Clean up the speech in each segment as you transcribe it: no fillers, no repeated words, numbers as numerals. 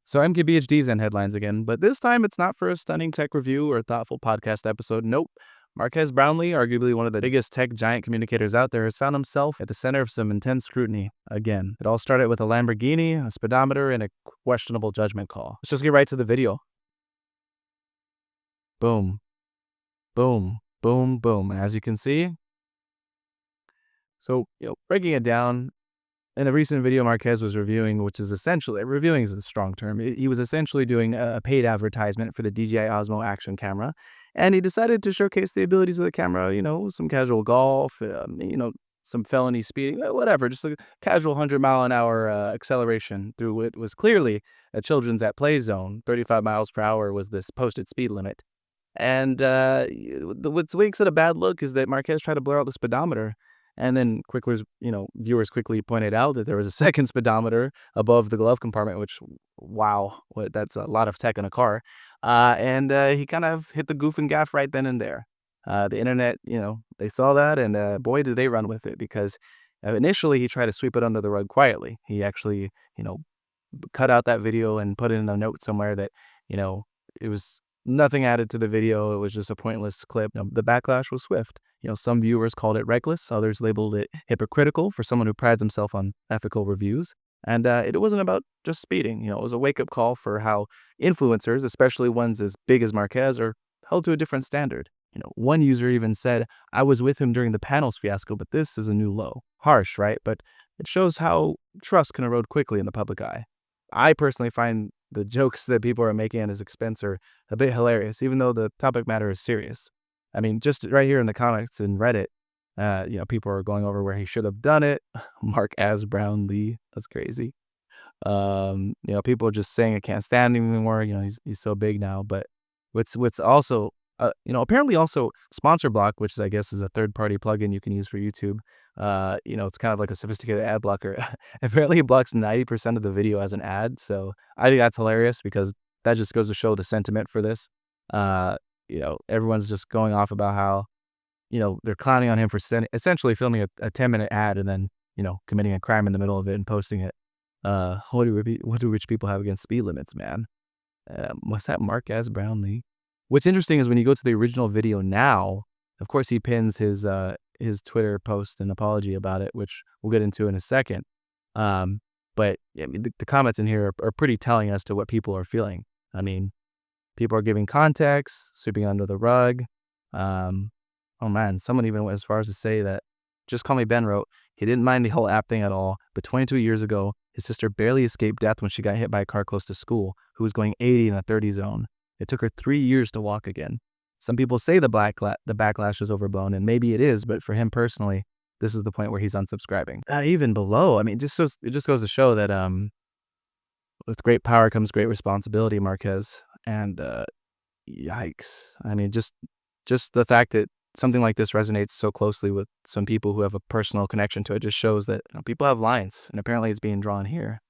So MKBHD's in headlines again, but this time it's not for a stunning tech review or thoughtful podcast episode. Nope. Marquez Brownlee, arguably one of the biggest tech giant communicators out there, has found himself at the center of some intense scrutiny again. It all started with a Lamborghini, a speedometer, and a questionable judgment call. Let's just get right to the video. Boom. Boom. Boom. Boom. As you can see. So, breaking it down, in a recent video Marquez was reviewing, which is essentially, reviewing is a strong term. He was essentially doing a paid advertisement for the DJI Osmo action camera. And he decided to showcase the abilities of the camera, some casual golf, some felony speeding, whatever, just a casual 100-mile-an-hour acceleration through what was clearly a children's at play zone. 35 miles per hour was this posted speed limit. And what makes it a bad look is that Marquez tried to blur out the speedometer. And then viewers quickly pointed out that there was a second speedometer above the glove compartment, which, wow, that's a lot of tech in a car. And he kind of hit the goof and gaff right then and there. The internet, they saw that, and boy, did they run with it, because initially he tried to sweep it under the rug quietly. He actually, cut out that video and put it in a note somewhere that, it was nothing added to the video. It was just a pointless clip. The backlash was swift. Some viewers called it reckless. Others labeled it hypocritical for someone who prides himself on ethical reviews. And it wasn't about just speeding. It was a wake-up call for how influencers, especially ones as big as Marquez, are held to a different standard. One user even said, "I was with him during the panels fiasco, but this is a new low." Harsh, right? But it shows how trust can erode quickly in the public eye. I personally find the jokes that people are making at his expense are a bit hilarious, even though the topic matter is serious. I mean, just right here in the comments in Reddit, people are going over where he should have done it. Marquez Brownlee, that's crazy. People are just saying I can't stand him anymore. He's so big now. But what's also, apparently also Sponsor Block, which I guess is a third-party plugin you can use for YouTube. It's kind of like a sophisticated ad blocker. Apparently it blocks 90% of the video as an ad. So I think that's hilarious, because that just goes to show the sentiment for this. Everyone's just going off about how, they're clowning on him for essentially filming a 10-minute ad and then, committing a crime in the middle of it and posting it. What do rich people have against speed limits, man? What's that, Marquez Brownlee? What's interesting is when you go to the original video now, of course he pins his Twitter post and apology about it, which we'll get into in a second. But the comments in here are pretty telling as to what people are feeling. I mean, people are giving context, sweeping under the rug. Oh man, someone even went as far as to say that Just Call Me Ben wrote, he didn't mind the whole app thing at all, but 22 years ago, his sister barely escaped death when she got hit by a car close to school, who was going 80 in a 30 zone. It took her 3 years to walk again. Some people say the backlash is overblown, and maybe it is, but for him personally, this is the point where he's unsubscribing. Even below, I mean, it just goes to show that with great power comes great responsibility, Marquez. And yikes. I mean, just the fact that something like this resonates so closely with some people who have a personal connection to it just shows that people have lines, and apparently it's being drawn here.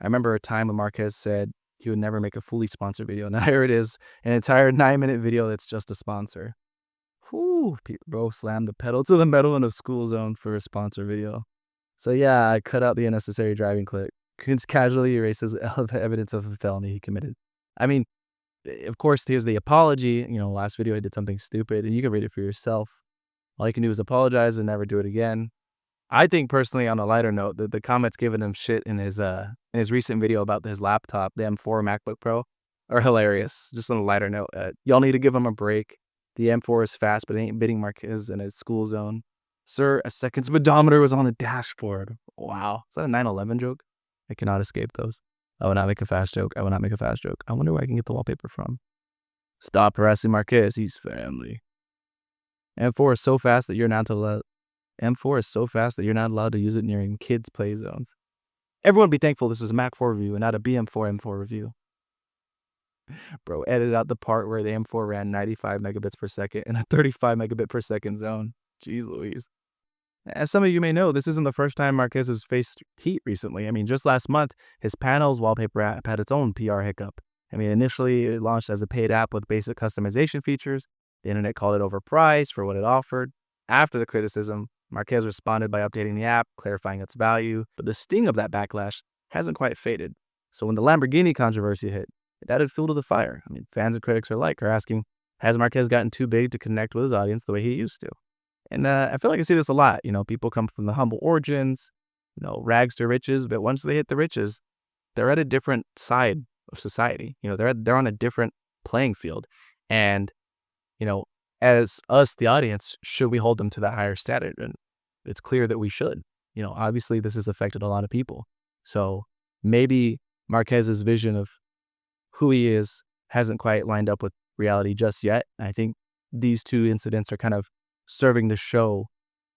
I remember a time when Marquez said he would never make a fully sponsored video. Now here it is, an entire 9-minute video that's just a sponsor. Whew, bro slammed the pedal to the metal in a school zone for a sponsor video. So yeah, I cut out the unnecessary driving clip. Casually erases evidence of a felony he committed. I mean, of course, here's the apology. Last video I did something stupid, and you can read it for yourself. All you can do is apologize and never do it again. I think personally, on a lighter note, that the comments giving him shit in his recent video about his laptop, the M4 MacBook Pro, are hilarious. Just on a lighter note, y'all need to give him a break. The M4 is fast, but it ain't bidding Marquez in his school zone. Sir, a second speedometer was on the dashboard. Wow. Is that a 9/11 joke? I cannot escape those. I will not make a fast joke. I will not make a fast joke. I wonder where I can get the wallpaper from. Stop harassing Marquez. He's family. M4 is so fast that you're not allowed. M4 is so fast that you're not allowed to use it near kids' play zones. Everyone be thankful this is a Mac 4 review and not a BM4 M4 review. Bro, edit out the part where the M4 ran 95 megabits per second in a 35 megabit per second zone. Jeez Louise. As some of you may know, this isn't the first time Marquez has faced heat recently. I mean, just last month, his panels wallpaper app had its own PR hiccup. I mean, initially it launched as a paid app with basic customization features. The internet called it overpriced for what it offered. After the criticism, Marquez responded by updating the app, clarifying its value, but the sting of that backlash hasn't quite faded. So when the Lamborghini controversy hit, it added fuel to the fire. I mean, fans and critics alike are asking, has Marquez gotten too big to connect with his audience the way he used to? And I feel like I see this a lot. People come from the humble origins, rags to riches, but once they hit the riches, they're at a different side of society. They're on a different playing field. And, you know, as us, the audience, should we hold them to that higher standard? And it's clear that we should. Obviously this has affected a lot of people. So maybe Marquez's vision of who he is hasn't quite lined up with reality just yet. I think these two incidents are kind of serving to show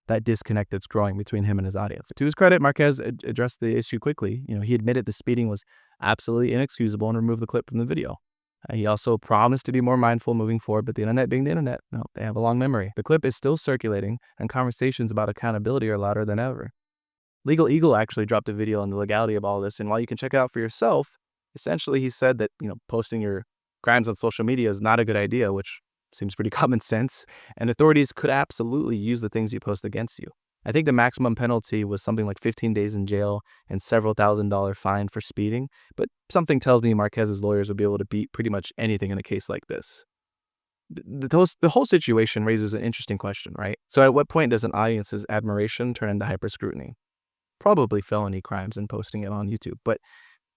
that disconnect that's growing between him and his audience. To his credit, Marquez addressed the issue quickly. He admitted the speeding was absolutely inexcusable and removed the clip from the video. He also promised to be more mindful moving forward, but the internet being the internet, they have a long memory. The clip is still circulating, and conversations about accountability are louder than ever. Legal Eagle actually dropped a video on the legality of all this, and while you can check it out for yourself, essentially he said that, posting your crimes on social media is not a good idea, which seems pretty common sense, and authorities could absolutely use the things you post against you. I think the maximum penalty was something like 15 days in jail and several $1,000 fine for speeding, but something tells me Marquez's lawyers would be able to beat pretty much anything in a case like this. The whole situation raises an interesting question, right? So at what point does an audience's admiration turn into hyper-scrutiny? Probably felony crimes and posting it on YouTube, but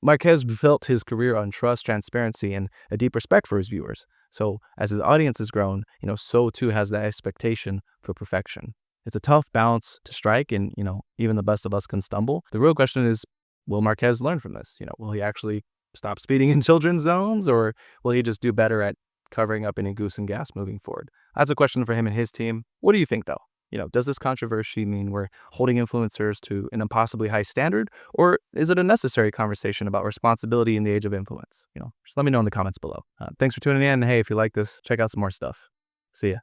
Marquez built his career on trust, transparency, and a deep respect for his viewers. So as his audience has grown, so too has the expectation for perfection. It's a tough balance to strike, and, even the best of us can stumble. The real question is, will Marquez learn from this? Will he actually stop speeding in children's zones, or will he just do better at covering up any goose and gas moving forward? That's a question for him and his team. What do you think, though? Does this controversy mean we're holding influencers to an impossibly high standard, or is it a necessary conversation about responsibility in the age of influence? Just let me know in the comments below. Thanks for tuning in. Hey, if you like this, check out some more stuff. See ya.